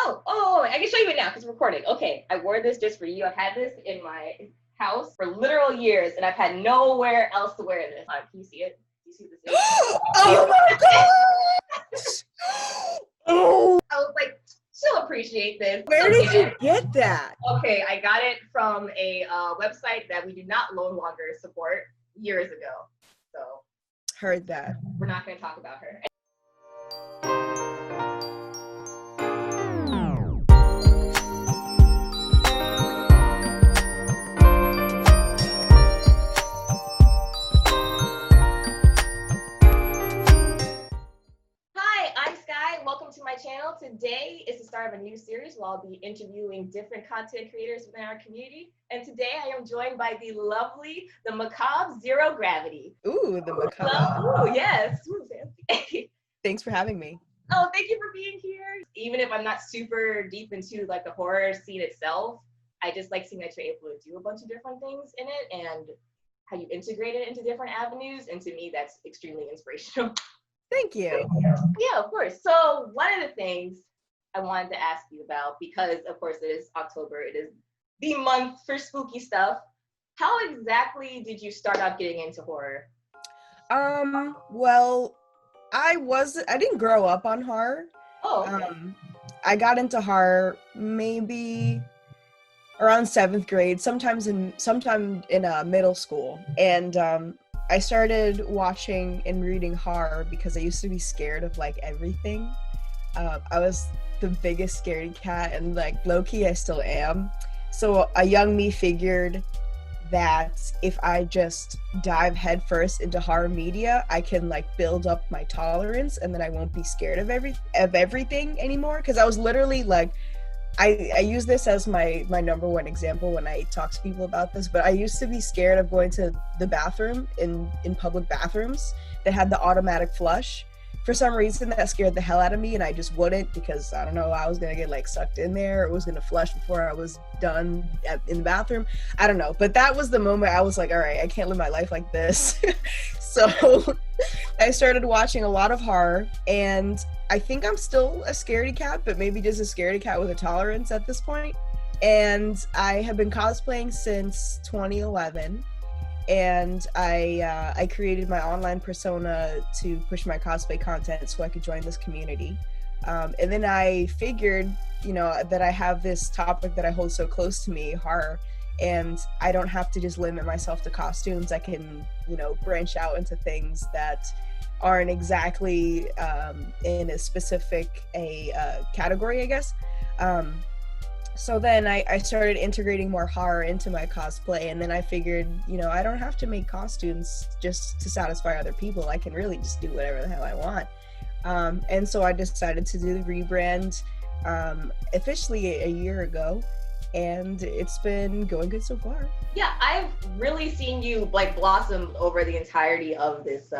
Oh, I can show you it now because we're recording. Okay, I wore this just for you. I've had this in my house for literal years, and I've had nowhere else to wear this. Can you see it? Do you see this? Oh my gosh! Oh, I was like, she'll appreciate this. where did you get that? Okay, I got it from a website that we do not no longer support years ago. So Heard that. we're not going to talk about her. Hi, I'm Skye. Welcome to my channel. Today is the start of a new series where I'll be interviewing different content creators within our community. And today I am joined by the lovely, the macabre Xero Gravity. Ooh, the macabre. Oh, yes. Ooh, fancy. Thanks for having me. Oh, thank you for being here. Even if I'm not super deep into like the horror scene itself, I just like seeing that you're able to do a bunch of different things in it and how you integrate it into different avenues. And to me, that's extremely inspirational. Thank you. Yeah, of course. So one of the things I wanted to ask you about, because of course it is October, it is the month for spooky stuff. How exactly did you start out getting into horror? Well, I didn't grow up on horror. Oh, okay. I got into horror maybe around 7th grade, sometime in middle school. And I started watching and reading horror because I used to be scared of like everything. I was the biggest scaredy cat, and like low-key I still am. So a young me figured that if I just dive headfirst into horror media, I can like build up my tolerance, and then I won't be scared of everything anymore. Because I was literally like, I use this as my number one example when I talk to people about this, but I used to be scared of going to the bathroom in public bathrooms that had the automatic flush. For some reason, that scared the hell out of me, and I just wouldn't, because I don't know, I was gonna get like sucked in there. It was gonna flush before I was done in the bathroom. I don't know, but that was the moment I was like, all right, I can't live my life like this. So I started watching a lot of horror, and I think I'm still a scaredy cat, but maybe just a scaredy cat with a tolerance at this point. And I have been cosplaying since 2011. And I created my online persona to push my cosplay content so I could join this community. And then I figured, that I have this topic that I hold so close to me, horror, and I don't have to just limit myself to costumes. I can, branch out into things that aren't exactly in a specific category, I guess. So then I started integrating more horror into my cosplay, and then I figured, I don't have to make costumes just to satisfy other people. I can really just do whatever the hell I want. And so I decided to do the rebrand officially a year ago, and it's been going good so far. Yeah, I've really seen you like blossom over the entirety of this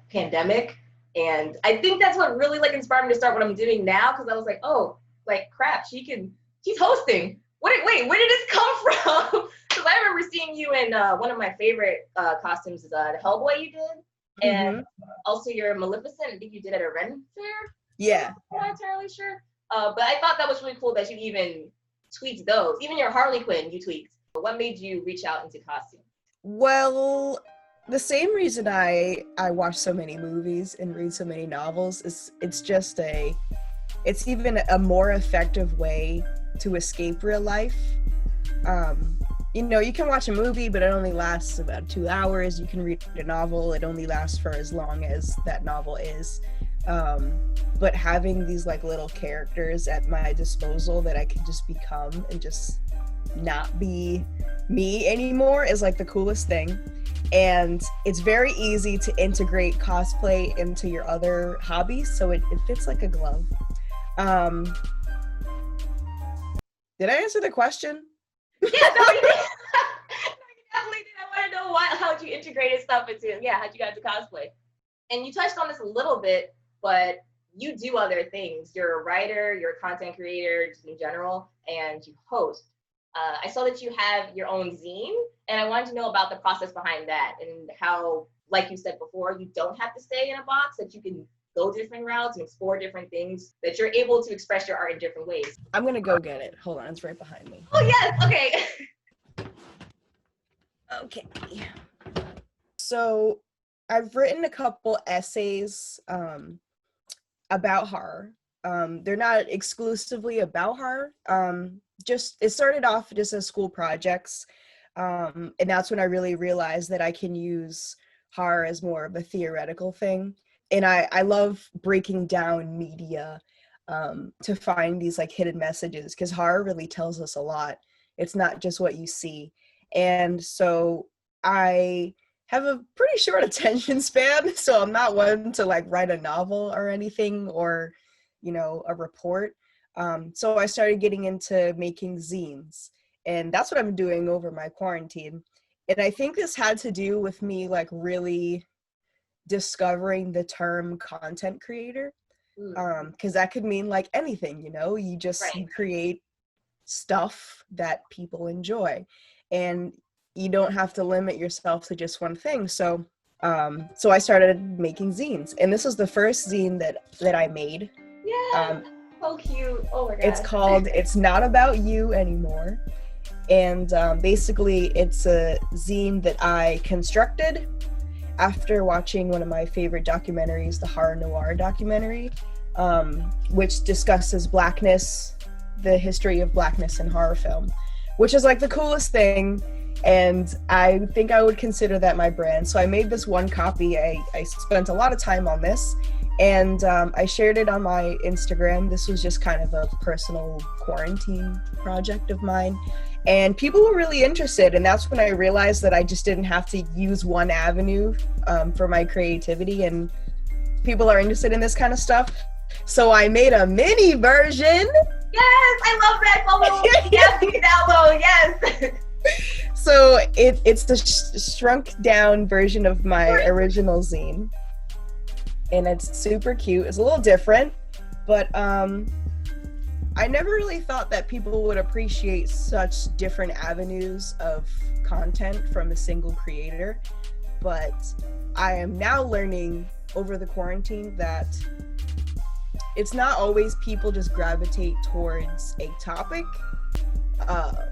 pandemic. And I think that's what really like inspired me to start what I'm doing now, because I was like, oh, like crap, she's hosting. Wait, where did this come from? Because I remember seeing you in one of my favorite costumes is the Hellboy you did. And also your Maleficent, I think you did at a Ren Fair. Yeah. I'm not entirely sure. But I thought that was really cool that you even tweaked those. Even your Harley Quinn, you tweaked. What made you reach out into costume? Well, the same reason I watch so many movies and read so many novels is it's even a more effective way to escape real life. You can watch a movie, but it only lasts about 2 hours. You can read a novel, it only lasts for as long as that novel is. But having these like little characters at my disposal that I can just become and just not be me anymore is like the coolest thing. And it's very easy to integrate cosplay into your other hobbies, so it fits like a glove. Did I answer the question? Yeah, no, you did. You definitely did. I want to know how you integrated stuff into, how you got into cosplay. And you touched on this a little bit, but you do other things. You're a writer, you're a content creator, just in general, and you host. I saw that you have your own zine, and I wanted to know about the process behind that and how, like you said before, you don't have to stay in a box, that you can go different routes and explore different things, that you're able to express your art in different ways. I'm gonna go get it. Hold on, it's right behind me. Oh yes, okay. Okay. So I've written a couple essays about horror. They're not exclusively about horror. Just it started off just as school projects. And that's when I really realized that I can use horror as more of a theoretical thing. And I love breaking down media to find these like hidden messages, because horror really tells us a lot. It's not just what you see. And so I have a pretty short attention span, so I'm not one to like write a novel or anything, or, you know, a report. So I started getting into making zines, and that's what I'm doing over my quarantine. And I think this had to do with me like really discovering the term content creator, because that could mean like anything, you know, you create stuff that people enjoy, and you don't have to limit yourself to just one thing. So I started making zines, and this was the first zine that I made. Yeah, so cute. Oh my god. It's called It's Not About You Anymore. And basically it's a zine that I constructed after watching one of my favorite documentaries, the Horror Noir documentary, which discusses Blackness, the history of Blackness in horror film, which is like the coolest thing. And I think I would consider that my brand. So I made this one copy. I spent a lot of time on this, and I shared it on my Instagram. This was just kind of a personal quarantine project of mine. And people were really interested. And that's when I realized that I just didn't have to use one avenue for my creativity. And people are interested in this kind of stuff. So I made a mini version. Yes, I love that photo. Yes, download. Yes. So it's the shrunk down version of my original zine, and it's super cute. It's a little different, but I never really thought that people would appreciate such different avenues of content from a single creator. But I am now learning over the quarantine that it's not always people just gravitate towards a topic.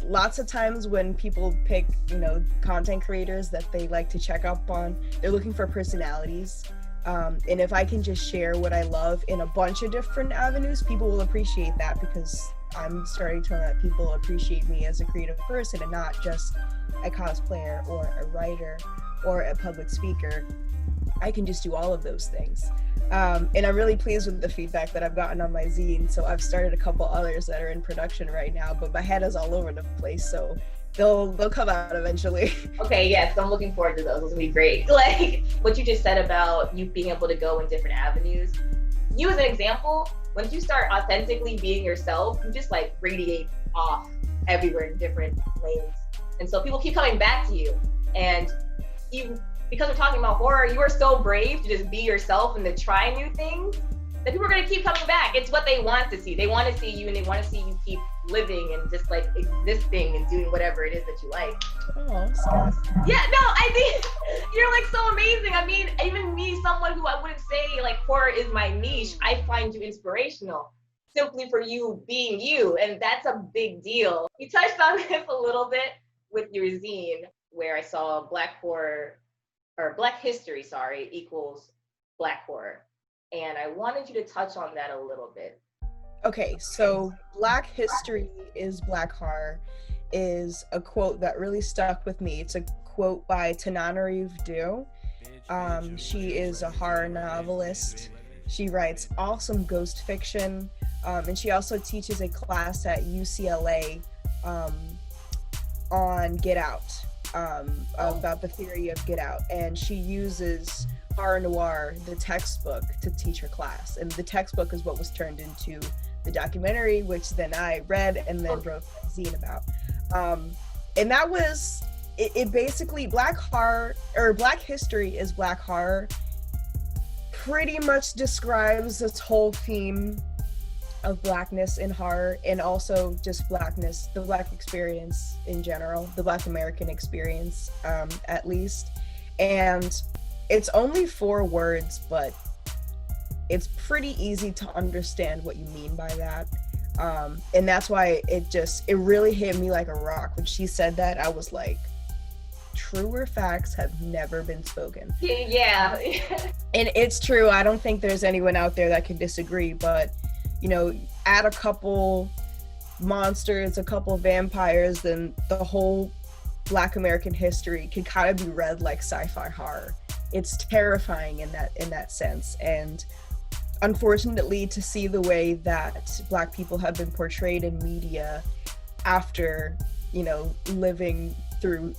Lots of times when people pick, you know, content creators that they like to check up on, they're looking for personalities. And if I can just share what I love in a bunch of different avenues, people will appreciate that, because I'm starting to learn that people appreciate me as a creative person and not just a cosplayer or a writer or a public speaker. I can just do all of those things. And I'm really pleased with the feedback that I've gotten on my zine. So I've started a couple others that are in production right now, but my head is all over the place. So they'll come out eventually. Okay, yes, I'm looking forward to those. Those will be great. Like what you just said about you being able to go in different avenues. You as an example, when you start authentically being yourself, you just like radiate off everywhere in different lanes. And so people keep coming back to you. And you, because we're talking about horror, you are so brave to just be yourself and to try new things that people are going to keep coming back. It's what they want to see. They want to see you, and they want to see you keep living and just like existing and doing whatever it is that you like. Oh, Skye. Yeah, no, I think you're like so amazing. I mean, even me, someone who I wouldn't say like horror is my niche, I find you inspirational simply for you being you, and that's a big deal. You touched on this a little bit with your zine, where I saw Black horror, or Black history, sorry, equals Black horror. And I wanted you to touch on that a little bit. Okay, so Black history is Black horror is a quote that really stuck with me. It's a quote by Tananarive Due. She is a horror novelist. She writes awesome ghost fiction, and she also teaches a class at UCLA on Get Out, about the theory of Get Out. And she uses Horror Noir, the textbook, to teach her class. And the textbook is what was turned into the documentary, which then I read and then wrote a zine about. And that was, it basically, Black horror, or Black history is Black horror, pretty much describes this whole theme of Blackness in horror, and also just Blackness, the Black experience in general, the Black American experience, at least. And it's only 4 words, but it's pretty easy to understand what you mean by that. And that's why it really hit me like a rock. When she said that, I was like, truer facts have never been spoken. Yeah. And it's true. I don't think there's anyone out there that can disagree, but, you know, add a couple monsters, a couple vampires, then the whole Black American history can kind of be read like sci-fi horror. It's terrifying in that sense. And unfortunately, to see the way that Black people have been portrayed in media after, you know, living through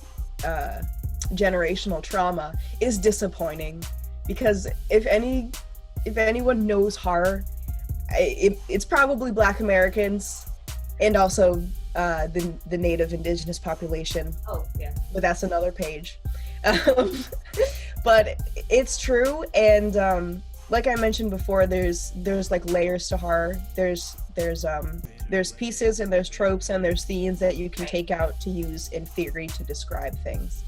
generational trauma is disappointing, because if anyone knows horror, it's probably Black Americans and also the Native Indigenous population. Oh yeah, but that's another page. But it's true, and like I mentioned before, there's like layers to horror. There's pieces and there's tropes and there's themes that you can take out to use in theory to describe things.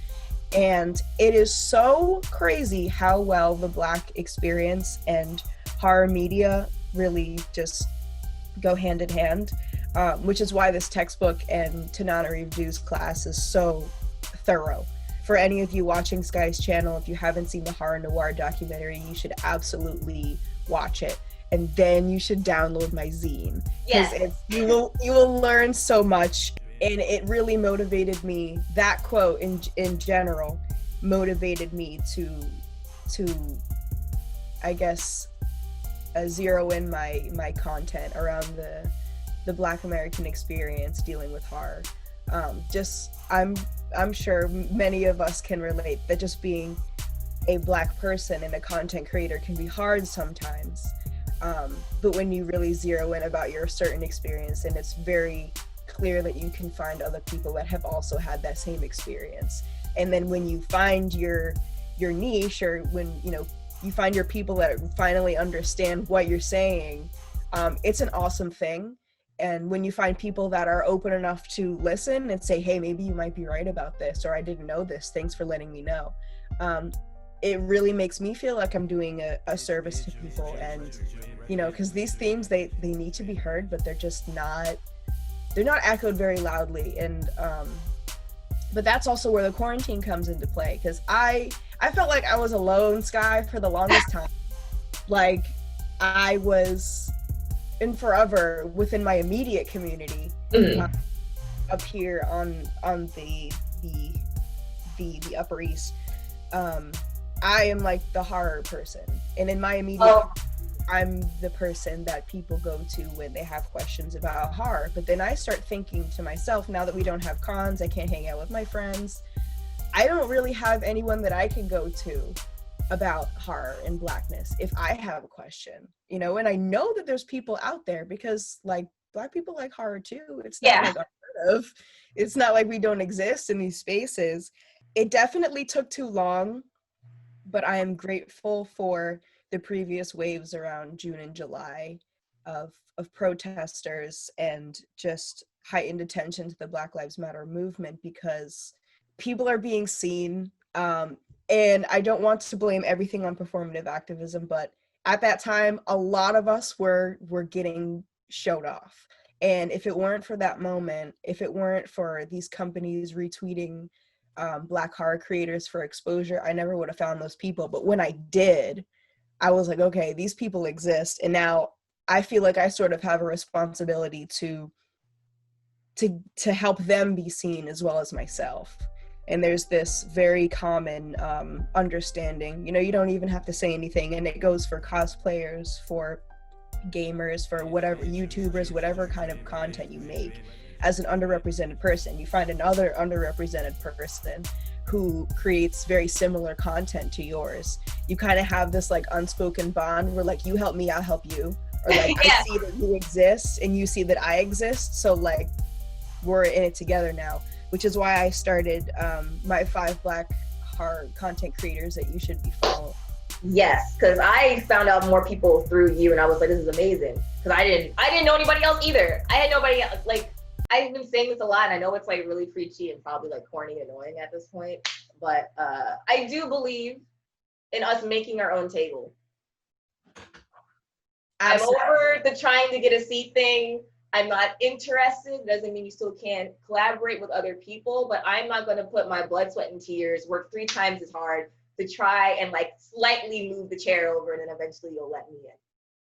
And it is so crazy how well the Black experience and horror media really just go hand in hand, which is why this textbook and Tanana Reviews class is so thorough. For any of you watching Skye's channel, if you haven't seen the Horror Noir documentary, you should absolutely watch it. And then you should download my zine. Yes. You will learn so much. And it really motivated me. That quote in general motivated me to I guess zero in my content around the Black American experience dealing with horror. I'm sure many of us can relate that just being a Black person and a content creator can be hard sometimes. But when you really zero in about your certain experience, and it's very clear that you can find other people that have also had that same experience. And then when you find your niche, or when you find your people that finally understand what you're saying, it's an awesome thing. And when you find people that are open enough to listen and say, hey, maybe you might be right about this, or I didn't know this, thanks for letting me know. It really makes me feel like I'm doing a service to people. And, because these themes, they need to be heard, but they're not echoed very loudly. And, but that's also where the quarantine comes into play. Cause I felt like I was alone, Skye, for the longest time. Like I was in forever within my immediate community, up here on the Upper East. I am like the horror person, and in my immediate I'm the person that people go to when they have questions about horror. But then I start thinking to myself, now that we don't have cons, I can't hang out with my friends, I don't really have anyone that I can go to about horror and Blackness if I have a question, and I know that there's people out there, because like Black people like horror too. It's not like unheard of. It's not like we don't exist in these spaces. It definitely took too long, but I am grateful for the previous waves around June and July of protesters and just heightened attention to the Black Lives Matter movement, because people are being seen. And I don't want to blame everything on performative activism, but at that time, a lot of us were getting showed off. And if it weren't for that moment, if it weren't for these companies retweeting Black horror creators for exposure, I never would have found those people. But when I did, I was like, okay, these people exist. And now I feel like I sort of have a responsibility to help them be seen as well as myself. And there's this very common understanding, you don't even have to say anything. And it goes for cosplayers, for gamers, for whatever, YouTubers, whatever kind of content you make. As an underrepresented person, you find another underrepresented person who creates very similar content to yours. You kind of have this like unspoken bond where like, you help me, I'll help you. Or like, I see that you exist and you see that I exist. So like, we're in it together now. Which is why I started my 5 Black horror content creators that you should be following. Yes, because I found out more people through you, and I was like, this is amazing. Because I didn't know anybody else either. I had nobody else. Like, I've been saying this a lot, and I know it's like really preachy and probably like corny and annoying at this point, but I do believe in us making our own table. I'm over the trying to get a seat thing. I'm not interested. Doesn't mean you still can't collaborate with other people, but I'm not going to put my blood, sweat, and tears, work 3 times as hard to try and like slightly move the chair over, and then eventually you'll let me in.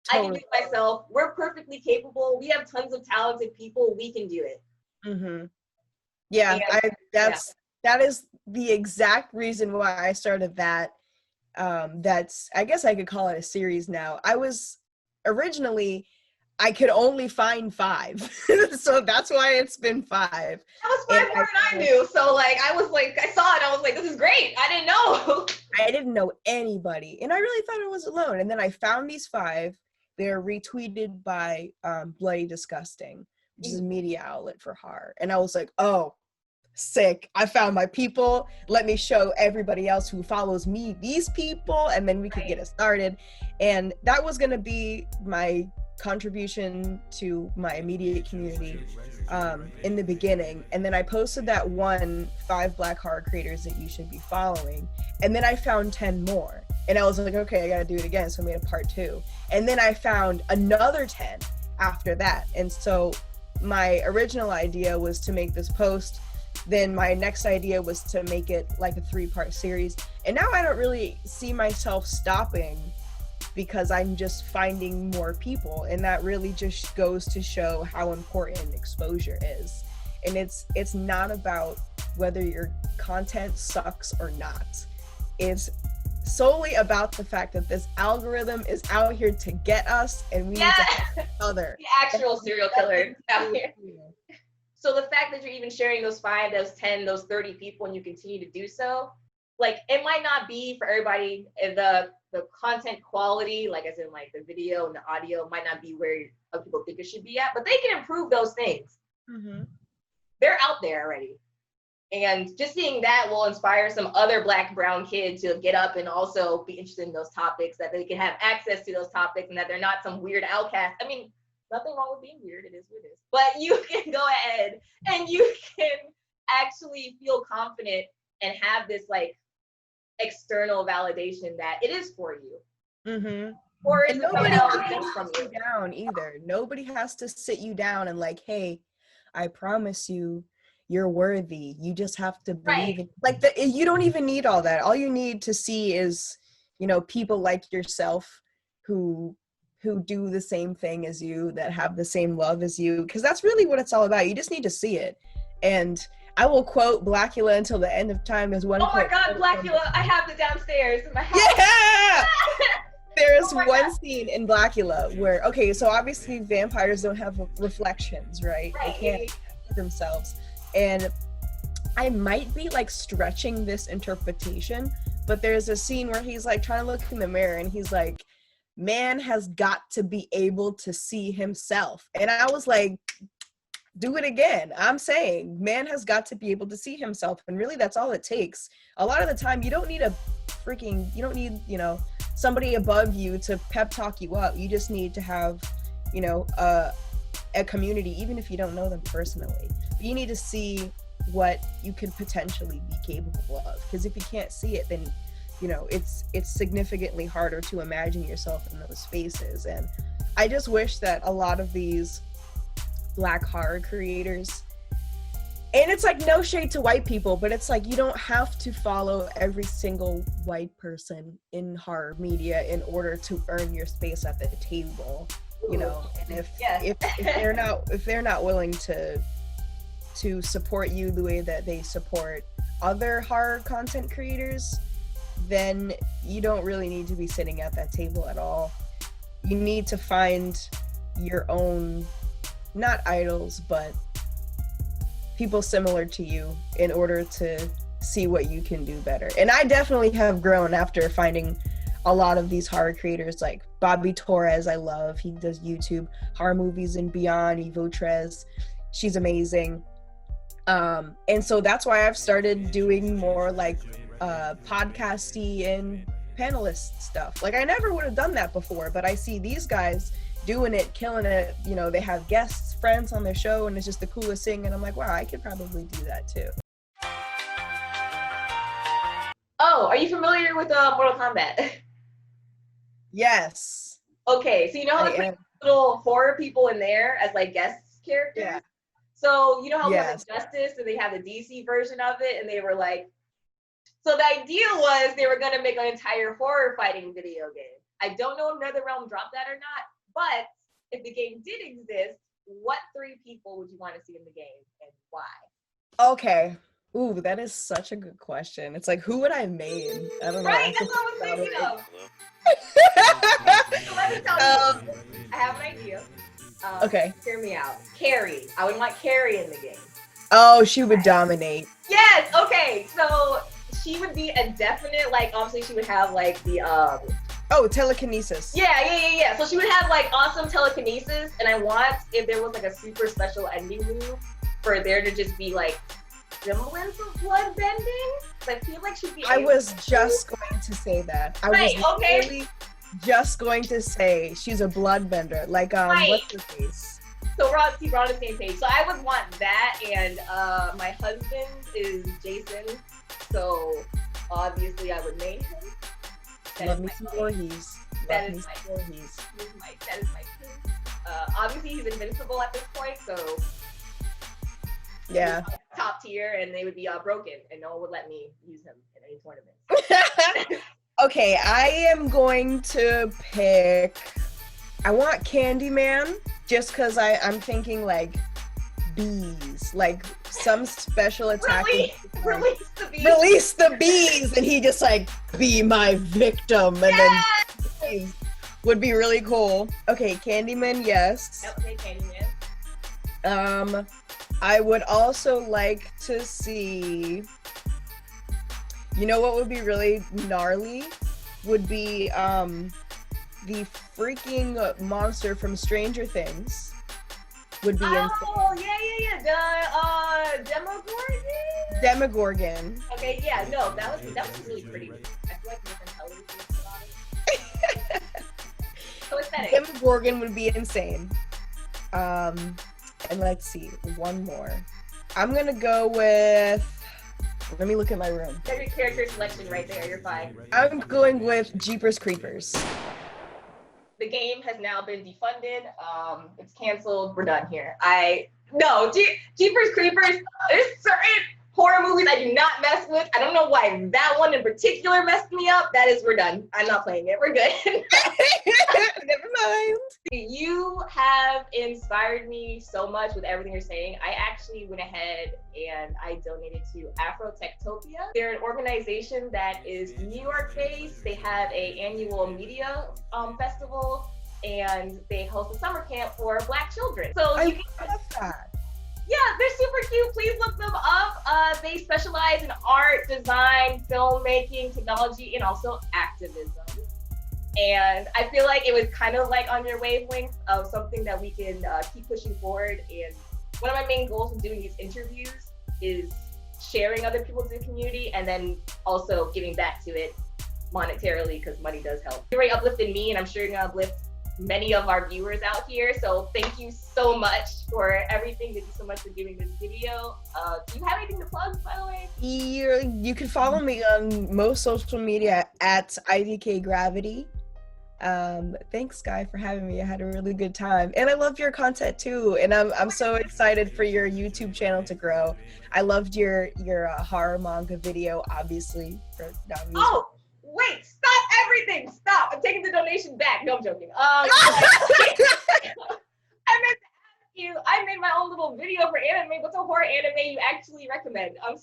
Totally. I can do it myself. We're perfectly capable. We have tons of talented people. We can do it. Mm-hmm. Yeah, that is the exact reason why I started that. That's, I guess I could call it a series now. I was originally, I could only find 5. So that's why it's been 5. That was 5 more than I knew. So like, I was like, I saw it. I was like, this is great. I didn't know. I didn't know anybody. And I really thought I was alone. And then I found these 5. They're retweeted by Bloody Disgusting, which is a media outlet for horror. And I was like, oh, sick. I found my people. Let me show everybody else who follows me these people, and then we could get it started. And that was going to be my contribution to my immediate community in the beginning. And then I posted that 5 Black horror creators that you should be following, and then I found 10 more, and I was like, okay, I gotta do it again. So I made a part 2, and then I found another 10 after that. And so my original idea was to make this post, then my next idea was to make it like a 3-part series, and now I don't really see myself stopping because I'm just finding more people, and that really just goes to show how important exposure is. And it's not about whether your content sucks or not. It's solely about the fact that this algorithm is out here to get us, and we need to help each other. The actual serial killer out here. So the fact that you're even sharing those 5, those 10, those 30 people, and you continue to do so, like, it might not be for everybody. The content quality, like as in like the video and the audio, might not be where other people think it should be at, but they can improve those things. Mm-hmm. They're out there already. And just seeing that will inspire some other Black, brown kids to get up and also be interested in those topics, that they can have access to those topics, and that they're not some weird outcast. I mean, nothing wrong with being weird. It is what it is. But you can go ahead and you can actually feel confident and have this like external validation that it is for you. Mm-hmm. Or and nobody has to sit you down either. Nobody has to sit you down and like, hey, I promise you, you're worthy. You just have to believe it. Like you don't even need all that. All you need to see is, people like yourself who do the same thing as you, that have the same love as you, because that's really what it's all about. You just need to see it. And I will quote Blackula until the end of time as one. Oh my God, Blackula! I have it downstairs in my house. Yeah. There's one scene in Blackula where, okay, so obviously vampires don't have reflections, right? They can't see themselves. And I might be like stretching this interpretation, but there's a scene where he's like trying to look in the mirror, and he's like, man has got to be able to see himself. And I was like, do it again. I'm saying man has got to be able to see himself. And really that's all it takes. A lot of the time you don't need somebody above you to pep talk you up. You just need to have, a community, even if you don't know them personally. But you need to see what you could potentially be capable of. Because if you can't see it, then it's significantly harder to imagine yourself in those spaces. And I just wish that a lot of these Black horror creators, and it's like no shade to white people, but it's like you don't have to follow every single white person in horror media in order to earn your space at the table. And if they're not willing to support you the way that they support other horror content creators, then you don't really need to be sitting at that table at all. You need to find your own, not idols, but people similar to you in order to see what you can do better. And I definitely have grown after finding a lot of these horror creators, like Bobby Torres, I love. He does YouTube, Horror Movies and Beyond, Evo Trez. She's amazing. And so that's why I've started doing more like podcasty and panelist stuff. Like I never would have done that before, but I see these guys doing it, killing it. They have guests, friends on their show, and it's just the coolest thing. And I'm like, wow, I could probably do that too. Oh, are you familiar with Mortal Kombat? Yes. Okay, so you know how there's like little horror people in there as like guest characters? Yeah. So you know how we have Yes. the Justice and they have the DC version of it, and they were like, so the idea was they were gonna make an entire horror fighting video game. I don't know if NetherRealm dropped that or not, but if the game did exist, what 3 people would you want to see in the game and why? Okay. Ooh, that is such a good question. It's like, who would I main? I don't know. Right, that's what I was thinking of. So let me tell you, I have an idea. Okay. Hear me out. Carrie. I would want Carrie in the game. Oh, she would dominate. Yes. Okay. So she would be a definite, like, obviously she would have like the Oh, telekinesis. Yeah. So she would have like awesome telekinesis, and I want, if there was like a super special ending move, for there to just be like semblance of blood bending. I feel like she'd be. I was just going to say that. I was really just going to say she's a bloodbender. Like what's her face? So we're on the same page. So I would want that, and my husband is Jason, so obviously I would name him. Love me some Voorhees. That is my king. Obviously he's invincible at this point, so yeah, top tier, and they would be broken, and no one would let me use him in any tournament. Okay, I am going to pick. I want Candyman, just because I'm thinking like bees, like some special attack. Release the bees. Release the bees, and he just like be my victim, and then bees would be really cool. Okay, Candyman, yes. Okay, Candyman. I would also like to see. You know what would be really gnarly? Would be the freaking monster from Stranger Things. Would be insane. Oh, yeah. The Demogorgon. Okay, yeah, no, that was really pretty. I feel like different colors about it. So aesthetic. Demogorgon would be insane. And let's see, one more. I'm gonna go with. Let me look at my room. You have your character selection right there. You're fine. I'm going with Jeepers Creepers. The game has now been defunded. It's canceled. We're done here. Jeepers Creepers. There's certain horror movies I do not mess with. I don't know why that one in particular messed me up. We're done. I'm not playing it. We're good. Never mind. You have inspired me so much with everything you're saying. I actually went ahead and I donated to Afrotectopia. They're an organization that is New York based. They have an annual media festival, and they host a summer camp for Black children. So I love that. Yeah, they're super cute. Please look them up. They specialize in art, design, filmmaking, technology, and also activism. And I feel like it was kind of like on your wavelength of something that we can keep pushing forward. And one of my main goals in doing these interviews is sharing other people's community, and then also giving back to it monetarily, because money does help. You're really uplifting me, and I'm sure you're gonna uplift many of our viewers out here. So thank you so much for everything. Thank you so much for doing this video. Do you have anything to plug, by the way? You can follow me on most social media at Xero Gravity. Thanks, Skye, for having me. I had a really good time, and I love your content too. And I'm so excited for your YouTube channel to grow. I loved your horror manga video, obviously. Oh, wait! Stop everything! Stop! I'm taking the donation back. No, I'm joking. I meant to ask you. I made my own little video for anime. What's a horror anime you actually recommend? I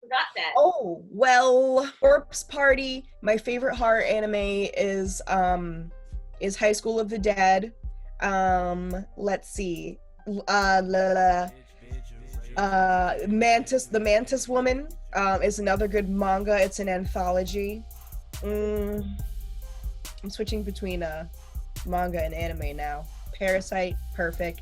forgot that. Oh, well, Corpse Party. My favorite horror anime is High School of the Dead. Let's see. The Mantis Woman is another good manga. It's an anthology. I'm switching between manga and anime now. Parasite, perfect.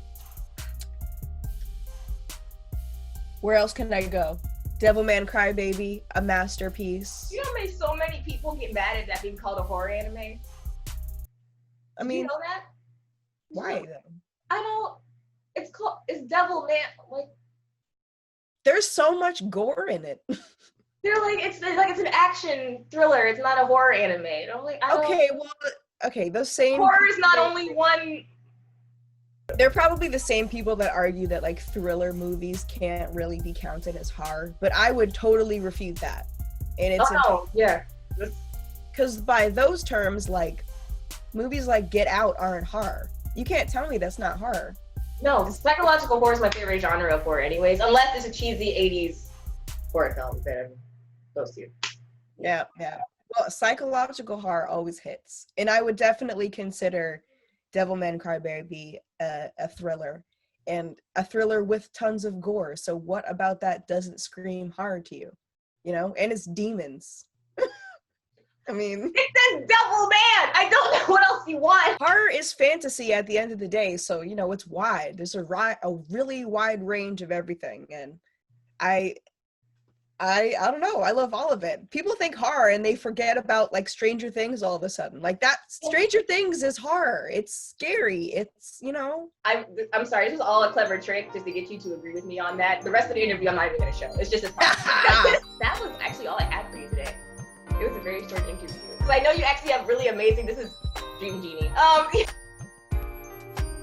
Where else can I go? Devilman Crybaby, a masterpiece. You know, so many people get mad at that being called a horror anime. I mean, you know that? Why though? I don't. It's Devilman. Like, there's so much gore in it. They're like it's an action thriller. It's not a horror anime. And I'm like, okay, well, okay, those same Horror is not only one. they're probably the same people that argue that like thriller movies can't really be counted as horror, but I would totally refute that. And it's Yeah. because by those terms, like movies like Get Out aren't horror. You can't tell me that's not horror. No, psychological horror is my favorite genre of horror, anyways. Unless it's a cheesy '80s horror film, then those two. Yeah. Well, psychological horror always hits, and I would definitely consider Devilman Crybaby a thriller, and a thriller with tons of gore. So what about that doesn't scream horror to you? You know, and it's demons. I mean, It says Devilman. I don't know what else you want. horror is fantasy at the end of the day, so you know it's wide. There's a really wide range of everything, and I don't know. I love all of it. People think horror and they forget about like Stranger Things all of a sudden. Like that Stranger Things is horror. It's scary. It's, you know. I'm sorry. This was all a clever trick just to get you to agree with me on that. The rest of the interview, I'm not even going to show. It's just as fun. That was actually all I had for you today. It was a very short interview. Because I know you actually have really amazing. This is Dream Genie.